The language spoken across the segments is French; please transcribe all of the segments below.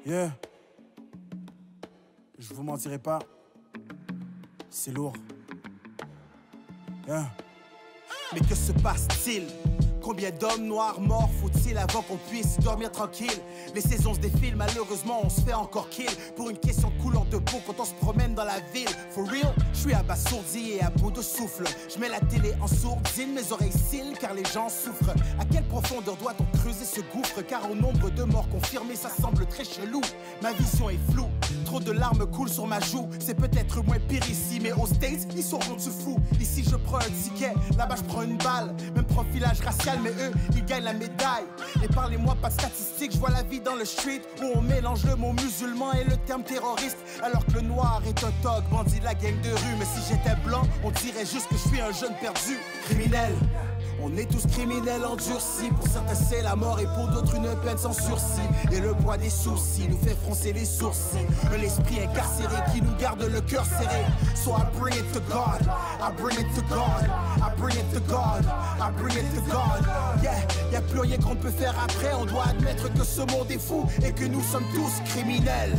Yeah. Je vous mentirai pas. C'est lourd. Yeah. Mais que se passe-t-il? Combien d'hommes noirs morts faut-il avant qu'on puisse dormir tranquille? Les saisons se défilent, malheureusement on se fait encore kill pour une question de couleur de peau quand on se promène dans la ville. For real, je suis abasourdi et à bout de souffle. Je mets la télé en sourdine, mes oreilles cillent car les gens souffrent. À quelle profondeur doit-on creuser ce gouffre? Car au nombre de morts confirmés, ça semble très chelou. Ma vision est floue, trop de larmes coulent sur ma joue. C'est peut-être moins pire ici, mais aux States, ils sont rendus fous. Ici je prends un ticket, là-bas je prends une balle. Même profilage racial, mais eux, ils gagnent la médaille. Et parlez-moi pas de statistiques, je vois la vie dans le street où on mélange le mot musulman et le terme terroriste. Alors que le noir est un thug, bandit de la gang de rue. Mais si j'étais blanc, on dirait juste que je suis un jeune perdu. Criminel, on est tous criminels endurcis. Pour certains c'est la mort et pour d'autres une peine sans sursis. Et le poids des soucis nous fait froncer les sourcils. Un esprit incarcéré qui nous garde le cœur serré. So I bring it to God, I bring it to God, I bring it to God, I bring it to God. Yeah, y'a plus rien qu'on peut faire après. On doit admettre que ce monde est fou et que nous sommes tous criminels.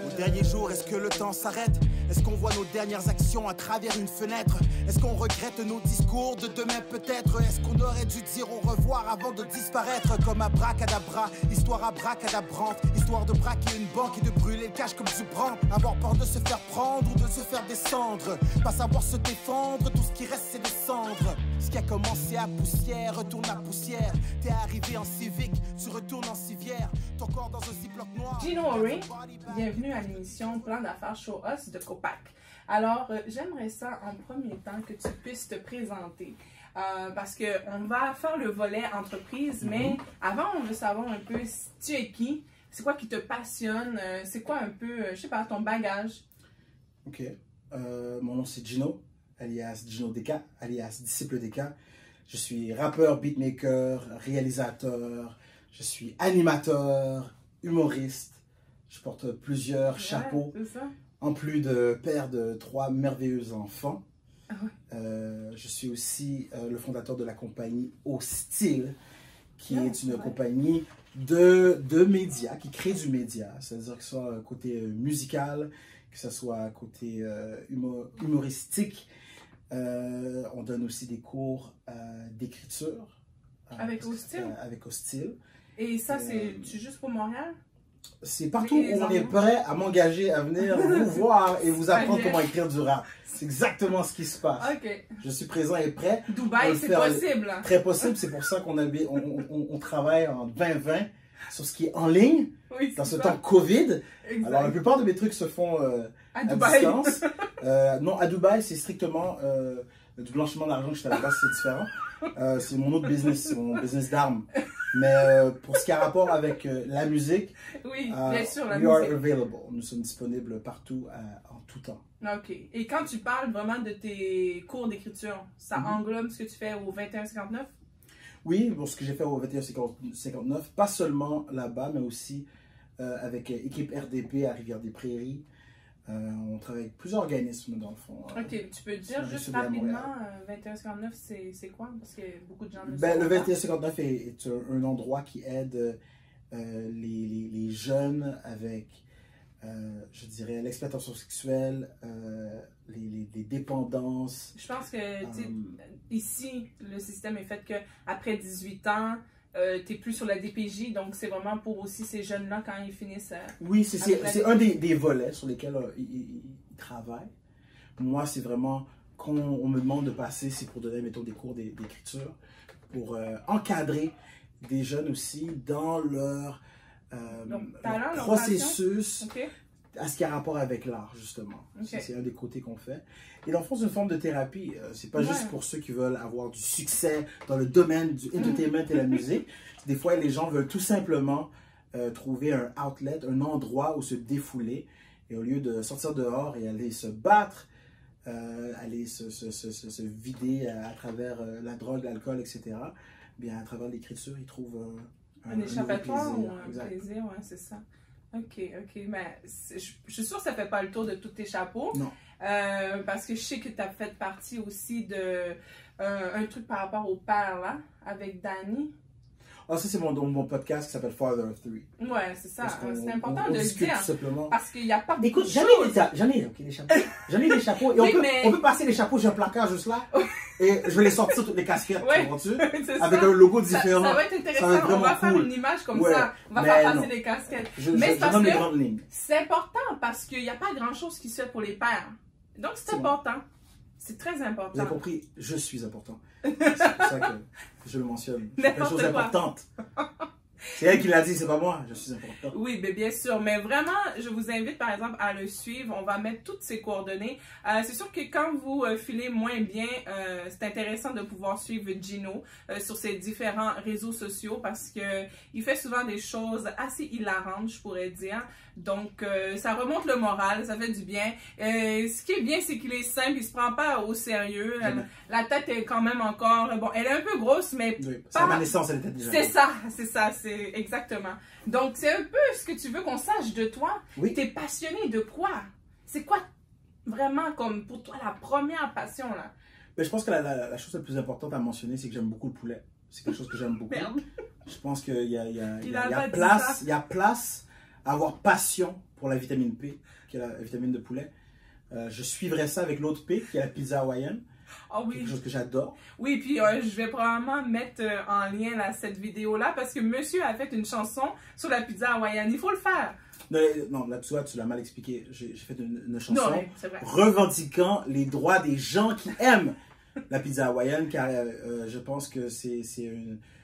Au dernier jour, est-ce que le temps s'arrête? Est-ce qu'on voit nos dernières actions à travers une fenêtre? Est-ce qu'on regrette nos discours de demain peut-être? Est-ce qu'on aurait dû dire au revoir avant de disparaître? Comme abracadabra, histoire abracadabrante, histoire de braquer une banque et de brûler le cash comme du bran. Avoir peur de se faire prendre ou de se faire descendre. Pas savoir se défendre, tout ce qui reste c'est des cendres. Ce qui a commencé à poussière retourne à poussière. T'es arrivé en civique, tu retournes en civière. Ton corps dans un ziploc noir. Gino Ory, bienvenue à l'émission Plan d'affaires Show Us de Copac. Alors, j'aimerais ça en premier temps que tu puisses te présenter. Parce qu'on va faire le volet entreprise, mais avant, on veut savoir un peu si tu es qui, c'est quoi qui te passionne, c'est quoi un peu, je sais pas, ton bagage. Ok, mon nom c'est Gino, alias Gino DK, alias Disciple DK. Je suis rappeur, beatmaker, réalisateur, je suis animateur, humoriste. Je porte plusieurs chapeaux, en plus de père de 3 merveilleux enfants. Je suis aussi le fondateur de la compagnie Au Style, qui est une compagnie de médias, qui crée du média, c'est-à-dire que ce soit côté musical, que ce soit côté humoristique. On donne aussi des cours d'écriture. Avec Au Style? Avec Au Style. Et ça, c'est juste pour Montréal? C'est partout où on est prêt à m'engager, à venir vous voir et vous apprendre comment écrire du rap. C'est exactement ce qui se passe. Okay. Je suis présent et prêt. Dubaï, c'est possible. Très possible, c'est pour ça qu'on on travaille en 2020 sur ce qui est en ligne, dans ce temps Covid. Exact. Alors la plupart de mes trucs se font à distance. Non, à Dubaï, c'est strictement du blanchiment d'argent que je fais là-bas, c'est différent. C'est mon autre business, c'est mon business d'armes. Mais pour ce qui a rapport avec la musique, oui, bien sûr, la we are available. Nous sommes disponibles partout, en tout temps. OK. Et quand tu parles vraiment de tes cours d'écriture, ça englobe ce que tu fais au 2159? Oui, pour ce que j'ai fait au 2159, pas seulement là-bas, mais aussi avec équipe RDP à Rivière-des-Prairies. On travaille avec plusieurs organismes dans le fond. Ok, tu peux dire juste rapidement, 2159, c'est quoi? Parce que beaucoup de gens le savent. Le 2159 est un endroit qui aide les jeunes avec, je dirais, l'exploitation sexuelle, les dépendances. Je pense que ici, le système est fait qu'après 18 ans, tu n'es plus sur la DPJ, donc c'est vraiment pour aussi ces jeunes-là quand ils finissent. Oui, c'est un des volets sur lesquels ils travaillent. Moi, c'est vraiment, quand on me demande de passer, c'est pour donner, mettons, des cours d'écriture, pour encadrer des jeunes aussi dans leur processus à ce qui a rapport avec l'art, justement. C'est un des côtés qu'on fait. Et dans le fond, c'est une forme de thérapie. C'est pas juste pour ceux qui veulent avoir du succès dans le domaine du entertainment et la musique. Des fois, les gens veulent tout simplement trouver un outlet, un endroit où se défouler. Et au lieu de sortir dehors et aller se battre, aller se vider à travers la drogue, l'alcool, etc., bien, à travers l'écriture, ils trouvent un échappatoire ou un plaisir, ouais, c'est ça. OK, OK. Mais je suis sûre que ça ne fait pas le tour de tous tes chapeaux. Non. Parce que je sais que tu as fait partie aussi de un truc par rapport au père, là, avec Danny. Ah, ça, c'est mon podcast qui s'appelle Father of Three. Ouais, c'est ça. Parce qu'on- C'est important on de le discute dire. tout simplement. Parce qu'il n'y a pas beaucoup Écoute, de j'en ai choses. des chapeaux. J'en ai des chapeaux. Et Oui, on peut passer les chapeaux, j'ai un placard juste là. Et je vais les sortir toutes les casquettes, Ouais. comprends-tu? C'est Avec ça. un logo Ça différent. va être intéressant. Ça va être On vraiment va faire cool. une image comme Ouais, ça. On va mais faire non. passer les casquettes. Je Mais c'est parce donne les que grandes lignes. c'est important parce qu'il n'y a pas grand-chose qui se fait pour les pères. Donc, c'est C'est bon. important. C'est très Vous avez important. compris, je suis important. C'est pour ça que je le mentionne. Je fais des N'importe choses quoi. importantes. C'est elle qui l'a dit, c'est pas moi. Je suis important. Oui, mais bien sûr. Mais vraiment, je vous invite par exemple à le suivre. On va mettre toutes ses coordonnées. C'est sûr que quand vous filez moins bien, c'est intéressant de pouvoir suivre Gino sur ses différents réseaux sociaux parce que il fait souvent des choses assez hilarantes, je pourrais dire. Donc, ça remonte le moral, ça fait du bien. Ce qui est bien, c'est qu'il est simple, il se prend pas au sérieux. Jamais. La tête est quand même encore... Bon, elle est un peu grosse, mais Oui, c'est à ma naissance, elle était déjà. c'est ça, c'est exactement. Donc, c'est un peu ce que tu veux qu'on sache de toi. Oui. T'es passionné de quoi? C'est quoi vraiment comme pour toi la première passion là? Mais je pense que la chose la plus importante à mentionner, c'est que j'aime beaucoup le poulet. C'est quelque chose que j'aime beaucoup. Merde. Je pense qu'il y a, Il a pas dit place, ça. il y a place à avoir passion pour la vitamine P, qui est la vitamine de poulet. Je suivrai ça avec l'autre P, qui est la pizza hawaïenne. Ah Quelque oui. chose que j'adore. Oui, puis je vais probablement mettre en lien là, cette vidéo-là parce que monsieur a fait une chanson sur la pizza hawaïenne. Il faut le faire. Non, là, tu l'as mal expliqué. J'ai fait une chanson Non, mais c'est vrai. revendiquant les droits des gens qui aiment la pizza hawaïenne, car je pense que c'est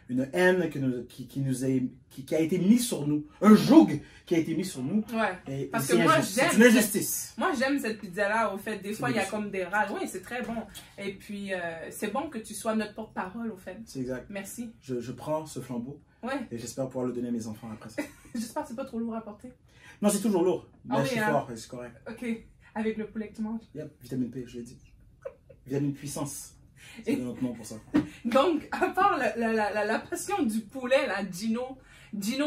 une haine qui a été mise sur nous, un joug qui a été mis sur nous. Ouais. Et Parce c'est que moi, injuste. C'est j'aime une injustice. Moi, j'aime cette pizza-là. Au fait, des fois, il y a délicieux. comme des râles. Oui, c'est très bon. Et puis, c'est bon que tu sois notre porte-parole, au fait. C'est exact. Merci. Je prends ce flambeau Ouais. et j'espère pouvoir le donner à mes enfants après ça. J'espère que c'est pas trop lourd à porter. Non, c'est toujours lourd, mais Ah je oui, suis hein. fort et c'est correct. Ok. Avec le poulet que tu manges. Yep, vitamine P, je l'ai dit. Vitamine puissance. Et- C'est notre nom pour ça. Donc, à part la passion du poulet, là, Gino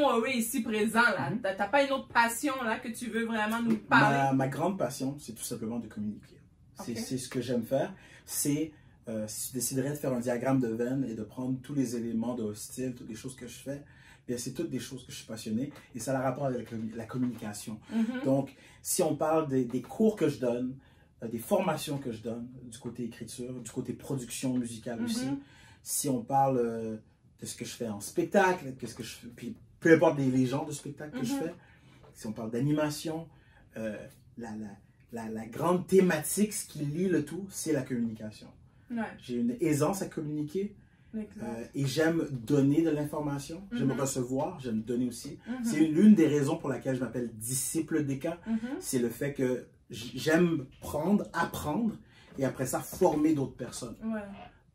Ory ici présent, là, Mhm. t'as pas une autre passion, là, que tu veux vraiment nous parler? Ma grande passion, c'est tout simplement de communiquer. Ok. C'est ce que j'aime faire. C'est, si tu déciderais de faire un diagramme de Venn et de prendre tous les éléments de style, toutes les choses que je fais, bien, c'est toutes des choses que je suis passionné et ça a rapport avec la communication. Mhm. Donc, si on parle des cours que je donne, des formations que je donne, du côté écriture, du côté production musicale aussi, Mhm. si on parle de ce que je fais en spectacle, qu'est-ce que je fais, puis peu importe les genres de spectacle que je Mhm. fais, si on parle d'animation, la grande thématique, ce qui lie le tout, c'est la communication. Ouais, J'ai une aisance à communiquer exact. et j'aime donner de l'information, j'aime Mhm. recevoir, j'aime donner aussi. Mhm. C'est l'une des raisons pour laquelle je m'appelle disciple des cas. Mhm. C'est le fait que j'aime prendre, apprendre et après ça former d'autres personnes. Ouais.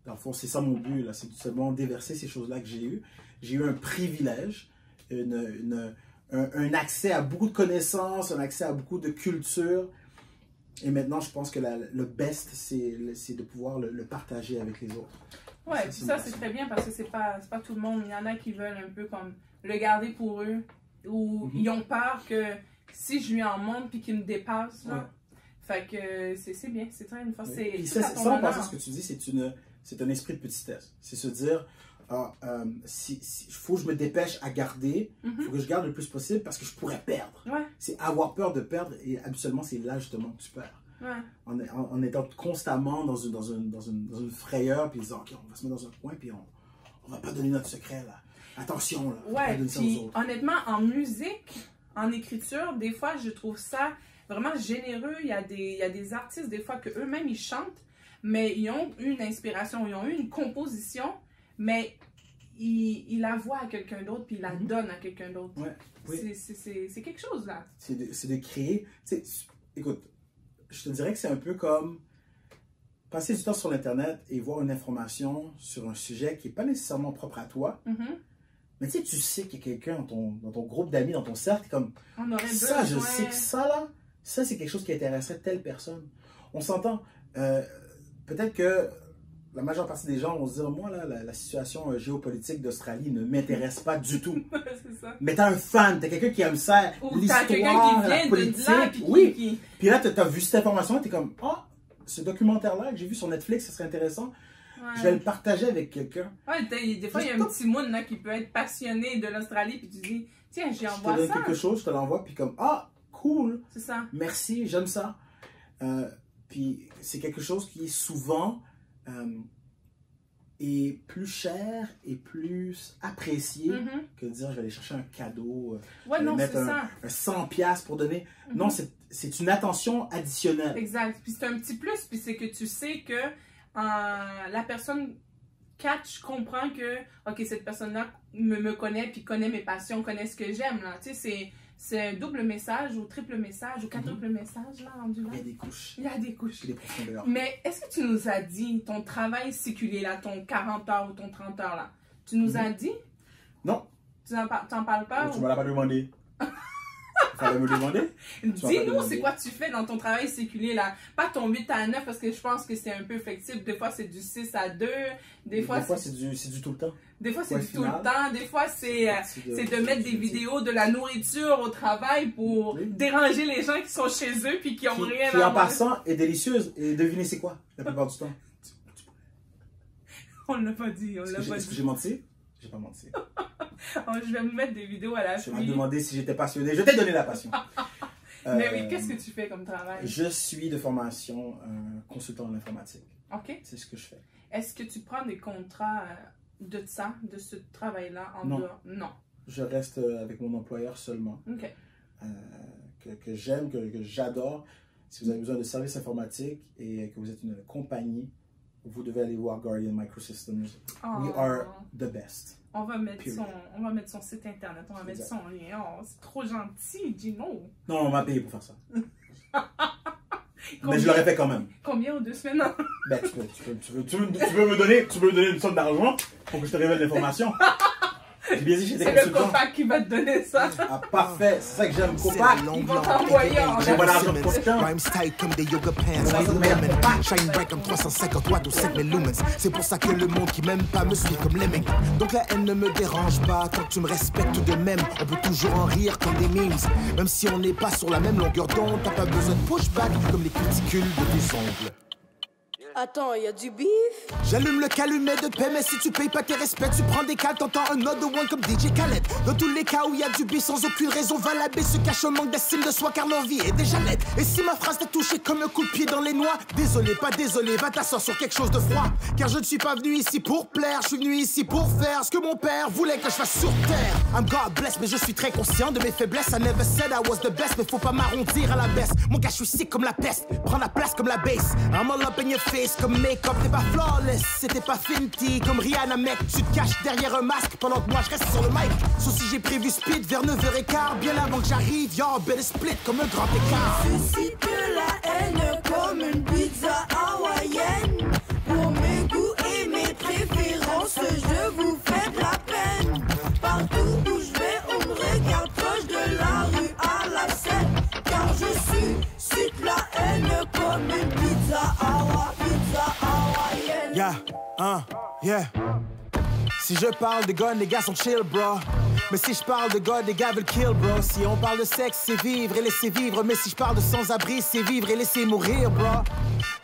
Dans le fond, c'est ça mon but, là, c'est tout simplement déverser ces choses-là que j'ai eues. J'ai eu un privilège, un accès à beaucoup de connaissances, un accès à beaucoup de culture. Et maintenant, je pense que le best, c'est de pouvoir le partager avec les autres. Ouais, puis c'est ça, une c'est passion. très bien parce que c'est pas tout le monde. Il y en a qui veulent un peu comme le garder pour eux ou Mhm. ils ont peur que si je lui en montre puis qu'il me dépasse, là. Ouais. Fait que c'est bien, c'est très une fois. C'est Puis tout ça, à ton en honneur. passant, ce que tu dis, c'est un esprit de petitesse. C'est se dire, si faut que je me dépêche à garder, il Mhm. faut que je garde le plus possible parce que je pourrais perdre. Ouais, C'est avoir peur de perdre et habituellement, c'est là justement que tu perds. ouais. En étant constamment dans une frayeur, puis disant, OK, on va se mettre dans un coin, puis on va pas donner notre secret, là. Attention, là. Faut pas Ouais, donner ça aux puis autres. honnêtement, en musique, en écriture, des fois, je trouve ça vraiment généreux. Il y a des artistes, des fois, que eux-mêmes, ils chantent, mais ils ont eu une inspiration, ils ont eu une composition, mais ils la voient à quelqu'un d'autre, puis ils la Mhm. donnent à quelqu'un d'autre. Ouais, oui. C'est quelque chose, là. C'est de créer. Tu sais, écoute, je te dirais que c'est un peu comme passer du temps sur Internet et voir une information sur un sujet qui n'est pas nécessairement propre à toi. Mhm. Mais tu sais qu'il y a quelqu'un dans ton groupe d'amis, dans ton cercle, comme On aurait ça, je besoin... sais que ça, là, ça, c'est quelque chose qui intéresserait telle personne. On s'entend. Peut-être que la majeure partie des gens vont se dire, moi, là, la situation géopolitique d'Australie ne m'intéresse pas du tout. c'est ça. Mais t'as un fan, t'as quelqu'un qui aime ça, Ou l'histoire, t'as quelqu'un qui la vient de politique. là, puis Oui. qui... Puis là, t'as vu cette information, t'es comme, ah, ce documentaire-là que j'ai vu sur Netflix, ça serait intéressant. je vais le partager avec quelqu'un. Ouais, des fois, il y a un petit monde là qui peut être passionné de l'Australie, puis tu dis, tiens, j'y envoie ça. Je te donne quelque chose, je te l'envoie, puis comme, ah, cool. C'est ça. Merci, j'aime ça. Puis c'est quelque chose qui souvent est plus cher et plus apprécié que de dire je vais aller chercher un cadeau, ouais, non, mettre ça. un 100$ pour donner. Non, c'est une attention additionnelle. Exact. Puis c'est un petit plus, puis c'est que tu sais que la personne comprend que, ok, cette personne-là me connaît, puis connaît mes passions, connaît ce que j'aime, là. Tu sais, c'est un double message, ou triple message, ou quadruple message, là, rendu là. Il y a des couches. Il y a des couches. Des profondeurs. Mais est-ce que tu nous as dit, ton travail séculé, là, ton 40 heures ou ton 30 heures, là, tu nous as dit? Non. Tu n'en parles pas? Tu ne me l'as pas demandé. Il fallait me demander. Dis-nous, c'est quoi tu fais dans ton travail séculé, là? Pas ton 8 à 9, parce que je pense que c'est un peu flexible. Des fois, c'est du 6 à 2. Des fois c'est du tout le temps. Des fois, c'est du tout le temps. Des fois, c'est de mettre des vidéos de la nourriture au travail pour déranger les gens qui sont chez eux puis qui ont rien à manger. Qui, en passant, est délicieuse. Et devinez c'est quoi, la plupart du temps? On l'a pas dit, Est-ce que j'ai menti? J'ai pas menti. Je vais me mettre des vidéos à la Tu m'as demandé si j'étais passionné. Je t'ai donné la passion. Mais oui, qu'est-ce que tu fais comme travail? Je suis de formation consultant en informatique. OK. C'est ce que je fais. Est-ce que tu prends des contrats de ça, de ce travail-là en dehors? Non. Je reste avec mon employeur seulement. OK. Que j'aime, que j'adore. Si vous avez besoin de services informatiques et que vous êtes une compagnie, vous devez aller voir Guardian Microsystems. Oh. We are the best. On va mettre son site internet, on va mettre son lien. Oh, c'est trop gentil, Gino. Non, on m'a payé pour faire ça. Mais je l'aurais fait quand même. Combien ou 2 semaines? Ben, tu veux me donner une somme d'argent pour que je te révèle l'information? C'est le Copac qui va te donner ça. Ah, parfait. C'est ça que j'aime, Copac. Ils vont t'envoyer en j'ai pas l'argent de constant. Rhymes tight comme des yoga pants. Shine bright comme 350 watts ou 7000 lumens. C'est pour ça que le monde qui m'aime pas me suit comme Lemming. Donc la haine ne me dérange pas tant que tu me respectes tout de même. On peut toujours en rire comme des memes. Même si on n'est pas sur la même longueur d'onde, t'as pas besoin de pushback comme les cuticules de tes ongles. Attends, il y a du beef? J'allume le calumet de paix, mais si tu payes pas tes respects, tu prends des cales, t'entends un autre one comme DJ Khaled. Dans tous les cas où il y a du beef, sans aucune raison valable, se cache un manque d'estime de soi, car l'envie est déjà laide. Et si ma phrase t'a touché comme un coup de pied dans les noix, désolé, pas désolé, va t'asseoir sur quelque chose de froid. Car je ne suis pas venu ici pour plaire, je suis venu ici pour faire ce que mon père voulait que je fasse sur terre. I'm God bless, mais je suis très conscient de mes faiblesses. I never said I was the best, mais faut pas m'arrondir à la baisse. Mon gars, je suis sick comme la peste, prends la place comme la bass. I'm all up in your face comme make-up. T'es pas flawless, c'était pas Fenty comme Rihanna, mec. Tu te caches derrière un masque pendant que moi je reste sur le mic. Sauf si j'ai prévu speed vers 9h15. Bien avant que j'arrive, y'all better split comme un grand écart. Suscite la haine comme une pizza hawaïenne. Pour mes goûts et mes préférences, je vous fais de la peine. Partout où je vais, on me regarde proche de la rue à la scène. Car je suscite la haine comme une pizza hawaïenne. Yeah. Si je parle de gun, les gars sont chill, bro. Mais si je parle de God, les gars veulent kill, bro. Si on parle de sexe, c'est vivre et laisser vivre. Mais si je parle de sans-abri, c'est vivre et laisser mourir, bro.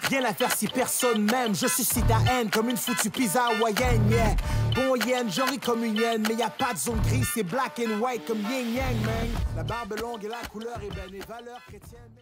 Rien à faire si personne m'aime. Je suscite la haine comme une foutue pizza hawaïenne, yeah. Bon yen, j'en ris comme une hyène. Mais y a pas de zone grise, c'est black and white comme yin yang, man. La barbe longue et la couleur ébène, les valeurs chrétiennes.